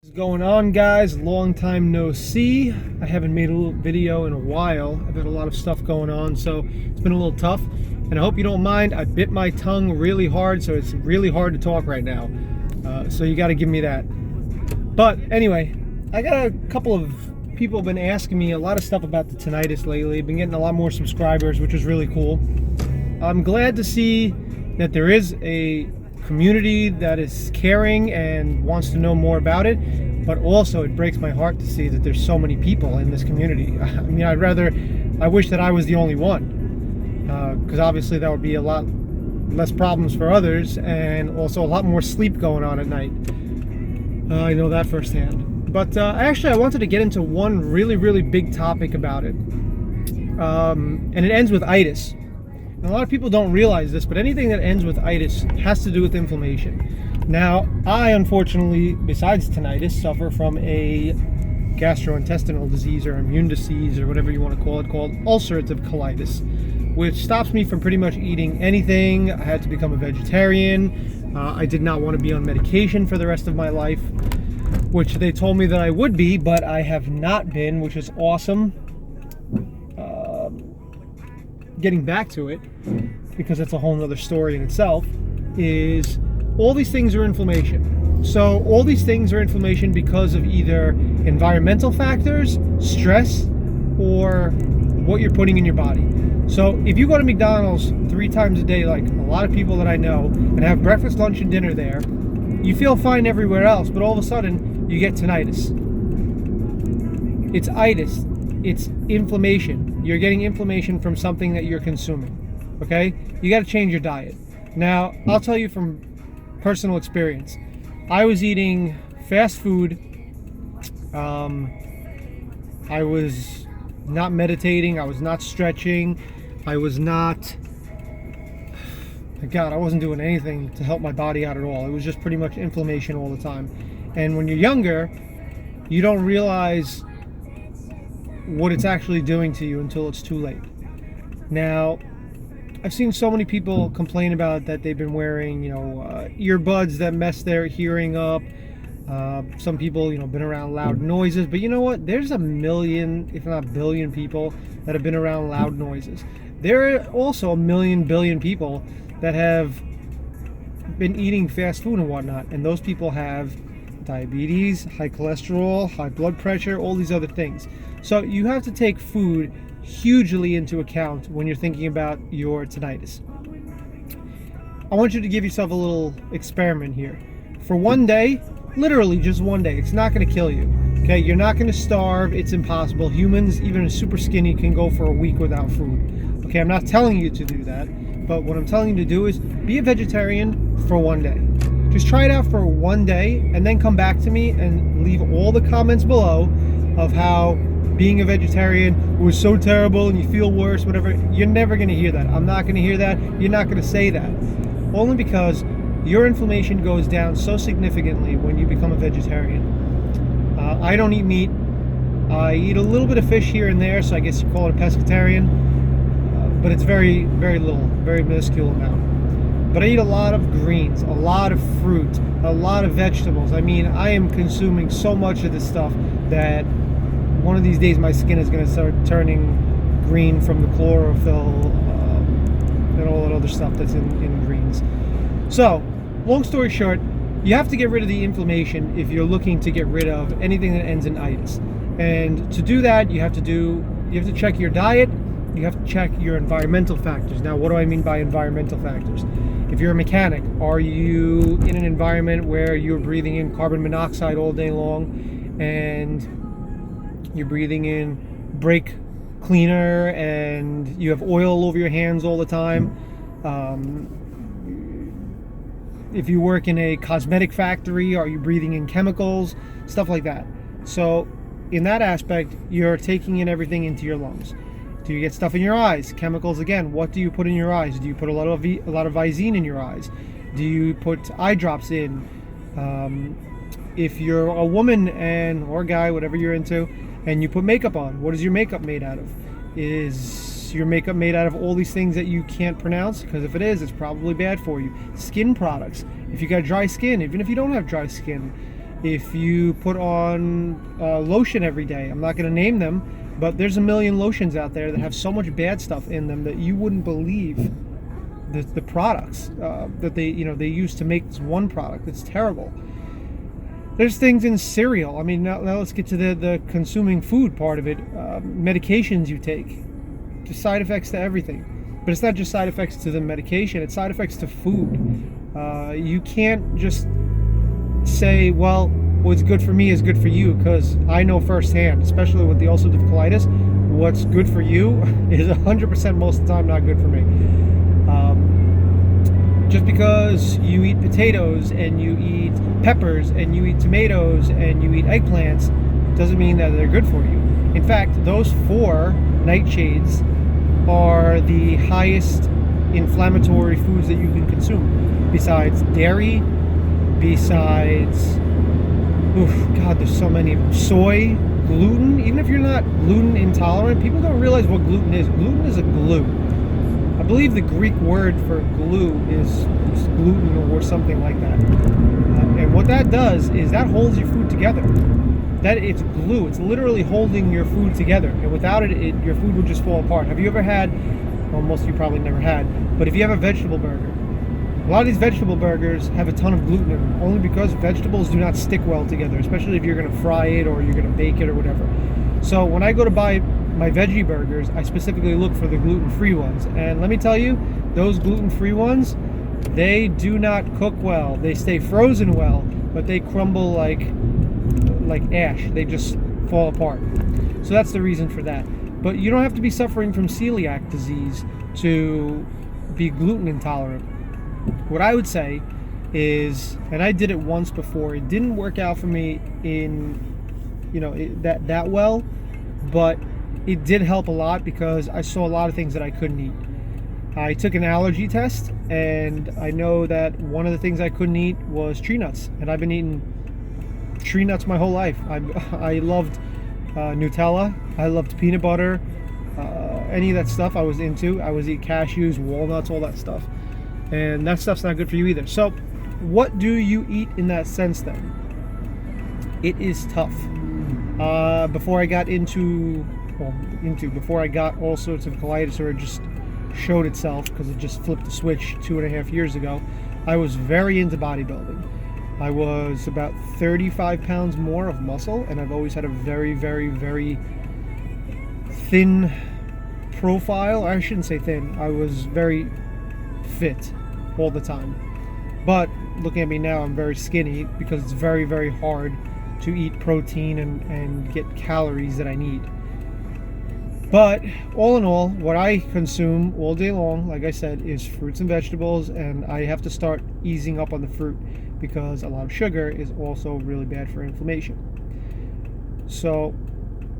What's going on, guys? Long time no see. I haven't made a little video in a while. I've had a lot of stuff going on, so it's been a little tough, and I hope you don't mind. I bit my tongue really hard, so it's really hard to talk right now, so you got to give me that. But anyway, I got a couple of people have been asking me a lot of stuff about the tinnitus lately. I've been getting a lot more subscribers, which is really cool. I'm glad to see that there is a community that is caring and wants to know more about it, but also it breaks my heart to see that there's so many people in this community. I mean, I wish that I was the only one, because obviously that would be a lot less problems for others and also a lot more sleep going on at night. I know that firsthand. But actually I wanted to get into one really big topic about it, and it ends with itis. And a lot of people don't realize this, but anything that ends with itis has to do with inflammation. Now, I unfortunately, besides tinnitus, suffer from a gastrointestinal disease or immune disease or whatever you want to call it, called ulcerative colitis, which stops me from pretty much eating anything. I had to become a vegetarian. I did not want to be on medication for the rest of my life, which they told me that I would be, but I have not been, which is awesome. Getting back to it, because that's a whole nother story in itself, is all these things are inflammation. So all these things are inflammation because of either environmental factors, stress, or what you're putting in your body. So if you go to McDonald's 3 times a day, like a lot of people that I know, and have breakfast, lunch, and dinner there, you feel fine everywhere else, but all of a sudden you get tinnitus. It's itis. It's inflammation. You're getting inflammation from something that you're consuming. Okay? You got to change your diet. Now, I'll tell you from personal experience. I was eating fast food. I was not meditating. I was not stretching. I was not... God, I wasn't doing anything to help my body out at all. It was just pretty much inflammation all the time. And when you're younger, you don't realize what it's actually doing to you until it's too late. Now, I've seen so many people complain about that they've been wearing, earbuds that mess their hearing up. Some people, been around loud noises. But you know what? There's a million, if not billion, people that have been around loud noises. There are also a million, billion people that have been eating fast food and whatnot. And those people have diabetes, high cholesterol, high blood pressure, all these other things. So you have to take food hugely into account when you're thinking about your tinnitus. I want you to give yourself a little experiment here. For one day, literally just one day, it's not going to kill you. Okay, you're not going to starve. It's impossible. Humans, even super skinny, can go for a week without food. Okay, I'm not telling you to do that, but what I'm telling you to do is be a vegetarian for one day. Just try it out for one day and then come back to me and leave all the comments below of how being a vegetarian was so terrible and you feel worse, whatever. You're never going to hear that. I'm not going to hear that. You're not going to say that. Only because your inflammation goes down so significantly when you become a vegetarian. I don't eat meat. I eat a little bit of fish here and there, so I guess you call it a pescatarian. But it's very little, very minuscule amount. But I eat a lot of greens, a lot of fruit, a lot of vegetables. I mean, I am consuming so much of this stuff that one of these days my skin is going to start turning green from the chlorophyll and all that other stuff that's in greens. So, long story short, you have to get rid of the inflammation if you're looking to get rid of anything that ends in itis. And to do that, you have to check your diet. You have to check your environmental factors. Now, what do I mean by environmental factors? If you're a mechanic, are you in an environment where you're breathing in carbon monoxide all day long and you're breathing in brake cleaner and you have oil all over your hands all the time? If you work in a cosmetic factory, are you breathing in chemicals? Stuff like that. So in that aspect, you're taking in everything into your lungs. Do you get stuff in your eyes? Chemicals again. What do you put in your eyes? Do you put a lot of Visine in your eyes? Do you put eye drops in? If you're a woman or a guy, whatever you're into, and you put makeup on, what is your makeup made out of? Is your makeup made out of all these things that you can't pronounce? Because if it is, it's probably bad for you. Skin products. If you got dry skin, even if you don't have dry skin, If you put on lotion every day, I'm not going to name them, but there's a million lotions out there that have so much bad stuff in them that you wouldn't believe the products that they use to make this one product. It's terrible. There's things in cereal. I mean, now let's get to the consuming food part of it. Medications you take, just side effects to everything. But it's not just side effects to the medication, it's side effects to food. You can't just say, well, what's good for me is good for you, because I know firsthand, especially with the ulcerative colitis, what's good for you is 100% most of the time not good for me. Just because you eat potatoes and you eat peppers and you eat tomatoes and you eat eggplants doesn't mean that they're good for you. In fact, those 4 nightshades are the highest inflammatory foods that you can consume, besides dairy, besides, there's so many of them. Soy, gluten. Even if you're not gluten intolerant, people don't realize what gluten is. Gluten is a glue. I believe the Greek word for glue is gluten or something like that. And what that does is that holds your food together. That it's glue. It's literally holding your food together. And without it, your food would just fall apart. Have you ever had, well, most of you probably never had, but if you have a vegetable burger, a lot of these vegetable burgers have a ton of gluten in them, only because vegetables do not stick well together, especially if you're going to fry it or you're going to bake it or whatever. So when I go to buy my veggie burgers, I specifically look for the gluten-free ones. And let me tell you, those gluten-free ones, they do not cook well. They stay frozen well, but they crumble like ash. They just fall apart. So that's the reason for that. But you don't have to be suffering from celiac disease to be gluten intolerant. What I would say is, and I did it once before, it didn't work out for me that well, but it did help a lot because I saw a lot of things that I couldn't eat. I took an allergy test, and I know that one of the things I couldn't eat was tree nuts, and I've been eating tree nuts my whole life. I loved Nutella, I loved peanut butter, any of that stuff I was into. I was eating cashews, walnuts, all that stuff. And that stuff's not good for you either. So what do you eat in that sense then? It is tough. Before I got before I got all sorts of colitis, or it just showed itself because it just flipped the switch 2.5 years ago, I was very into bodybuilding. I was about 35 pounds more of muscle, and I've always had a very, very, very thin profile. I shouldn't say thin. I was very fit all the time. But looking at me now, I'm very skinny because it's very, very hard to eat protein and get calories that I need. But all in all, what I consume all day long, like I said, is fruits and vegetables, and I have to start easing up on the fruit because a lot of sugar is also really bad for inflammation. So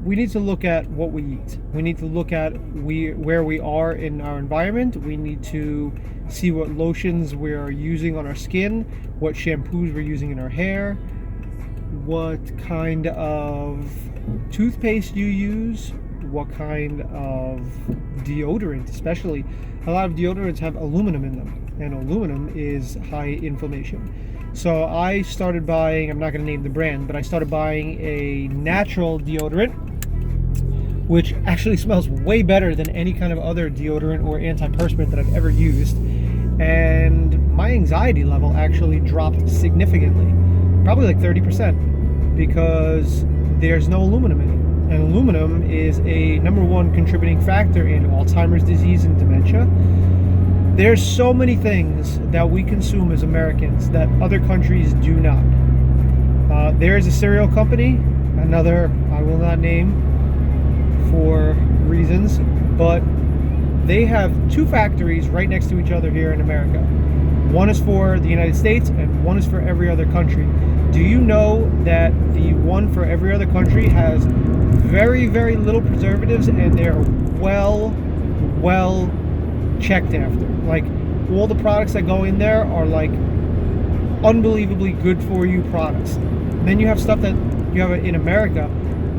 we need to look at what we eat. We need to look at where we are in our environment. We need to see what lotions we are using on our skin, what shampoos we're using in our hair, what kind of toothpaste you use, what kind of deodorant, especially. A lot of deodorants have aluminum in them, and aluminum is high inflammation. So I started buying, I'm not going to name the brand, but I started buying a natural deodorant, which actually smells way better than any kind of other deodorant or antiperspirant that I've ever used. And my anxiety level actually dropped significantly, probably like 30%, because there's no aluminum in it. And aluminum is a #1 contributing factor in Alzheimer's disease and dementia. There's so many things that we consume as Americans that other countries do not. There is a cereal company, another I will not name for reasons, but they have 2 factories right next to each other here in America. One is for the United States and one is for every other country. Do you know that the one for every other country has very, very little preservatives, and they're well checked after? Like, all the products that go in there are like unbelievably good for you products. And then you have stuff that you have in America,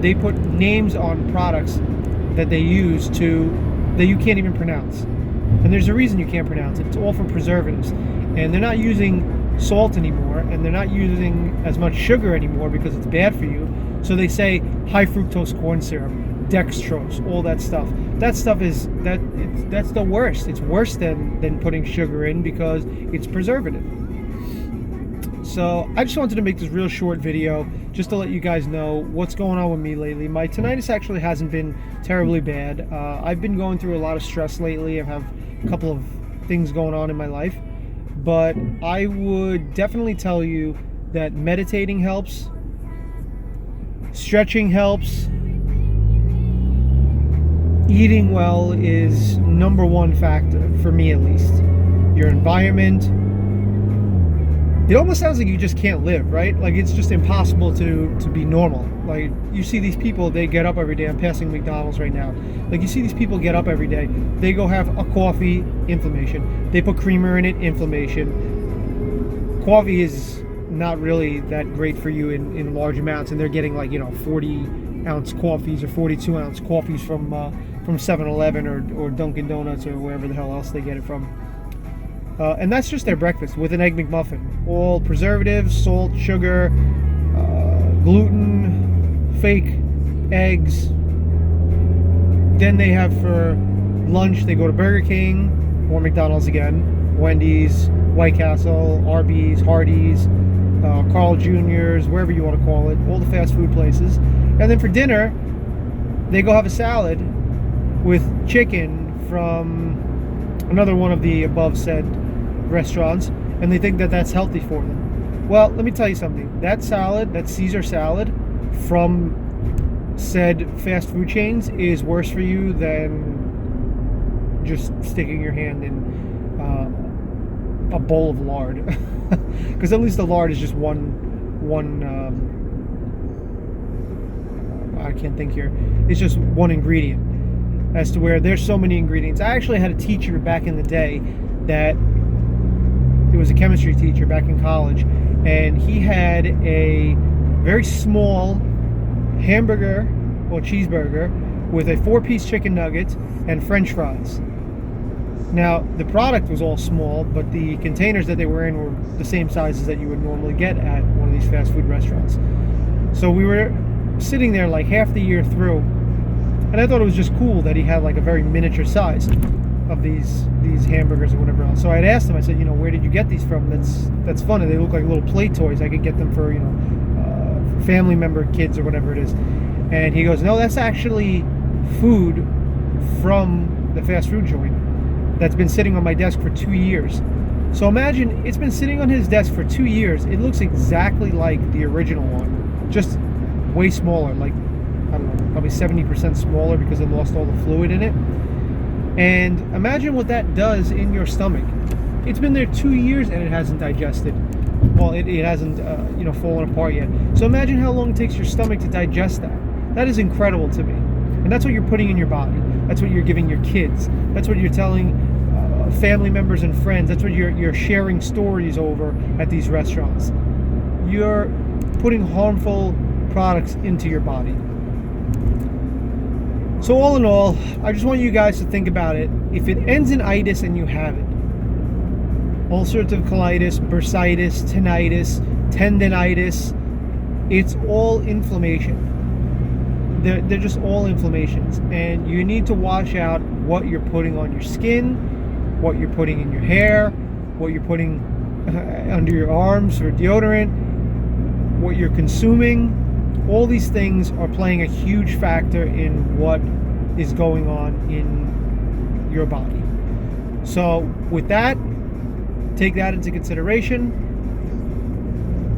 they put names on products that they use that you can't even pronounce. And there's a reason you can't pronounce it. It's all from preservatives. And they're not using salt anymore, and they're not using as much sugar anymore because it's bad for you. So they say high fructose corn syrup, dextrose, all that stuff. That stuff is that's the worst. It's worse than putting sugar in because it's preservative. So I just wanted to make this real short video just to let you guys know what's going on with me lately. My tinnitus actually hasn't been terribly bad. I've been going through a lot of stress lately. I have a couple of things going on in my life, but I would definitely tell you that meditating helps, stretching helps, eating well is #1 factor, for me at least. Your environment. It almost sounds like you just can't live, right? Like it's just impossible to be normal. Like you see these people, they get up every day. I'm passing McDonald's right now. Like you see these people get up every day. They go have a coffee, inflammation. They put creamer in it, inflammation. Coffee is not really that great for you in large amounts, and they're getting like 40-ounce coffees or 42-ounce coffees from 7-Eleven or Dunkin' Donuts or wherever the hell else they get it from. And that's just their breakfast with an Egg McMuffin. All preservatives, salt, sugar, gluten, fake eggs. Then they have for lunch, they go to Burger King or McDonald's again, Wendy's, White Castle, Arby's, Hardee's, Carl Jr.'s, wherever you want to call it, all the fast food places. And then for dinner, they go have a salad with chicken from another one of the above said restaurants, and they think that that's healthy for them. Well, let me tell you something. That salad, that Caesar salad from said fast food chains is worse for you than just sticking your hand in a bowl of lard. Because at least the lard is just one I can't think here. It's just one ingredient, as to where there's so many ingredients. I actually had a teacher back in the day that it was a chemistry teacher back in college, and he had a very small hamburger or cheeseburger with a 4-piece chicken nugget and French fries. Now, the product was all small, but the containers that they were in were the same sizes that you would normally get at one of these fast food restaurants. So we were sitting there like half the year through, and I thought it was just cool that he had like a very miniature size of these hamburgers or whatever else. So I'd asked him, I said, where did you get these from? That's funny. They look like little play toys. I could get them for, for family member kids or whatever it is. And he goes, no, that's actually food from the fast food joint that's been sitting on my desk for 2 years. So imagine, it's been sitting on his desk for 2 years. It looks exactly like the original one, just way smaller, like, I don't know, probably 70% smaller because it lost all the fluid in it. And imagine what that does in your stomach. It's been there 2 years and it hasn't digested. Well, it hasn't, fallen apart yet. So imagine how long it takes your stomach to digest that. That is incredible to me. And that's what you're putting in your body. That's what you're giving your kids. That's what you're telling family members and friends. That's what you're sharing stories over at these restaurants. You're putting harmful products into your body. So all in all, I just want you guys to think about it. If it ends in itis and you have it, ulcerative colitis, bursitis, tinnitus, tendinitis, it's all inflammation. They're just all inflammations. And you need to watch out what you're putting on your skin, what you're putting in your hair, what you're putting under your arms for deodorant, what you're consuming. All these things are playing a huge factor in what is going on in your body. So with that, take that into consideration.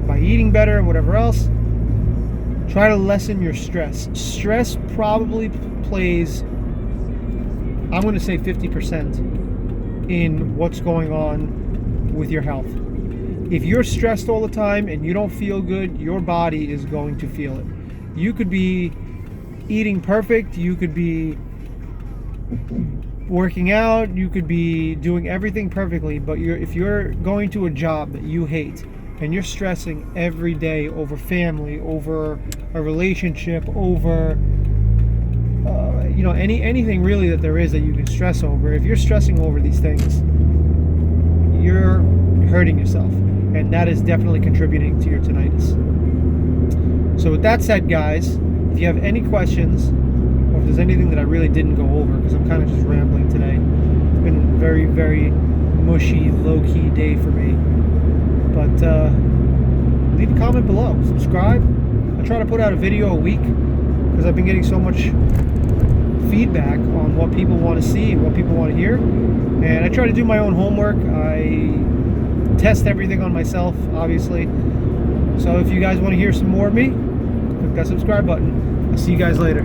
By eating better and whatever else, try to lessen your stress. Stress probably plays, I'm going to say 50% in what's going on with your health. If you're stressed all the time and you don't feel good, your body is going to feel it. You could be eating perfect, you could be working out, you could be doing everything perfectly, but if you're going to a job that you hate and you're stressing every day over family, over a relationship, over anything really that there is that you can stress over, if you're stressing over these things, you're hurting yourself. and that is definitely contributing to your tinnitus. So with that said, guys, if you have any questions, or if there's anything that I really didn't go over, because I'm kind of just rambling today, it's been a very, very mushy, low-key day for me. But leave a comment below. Subscribe. I try to put out a video a week because I've been getting so much feedback on what people want to see and what people want to hear. And I try to do my own homework. I test everything on myself, obviously. So if you guys want to hear some more of me, click that subscribe button. I'll see you guys later.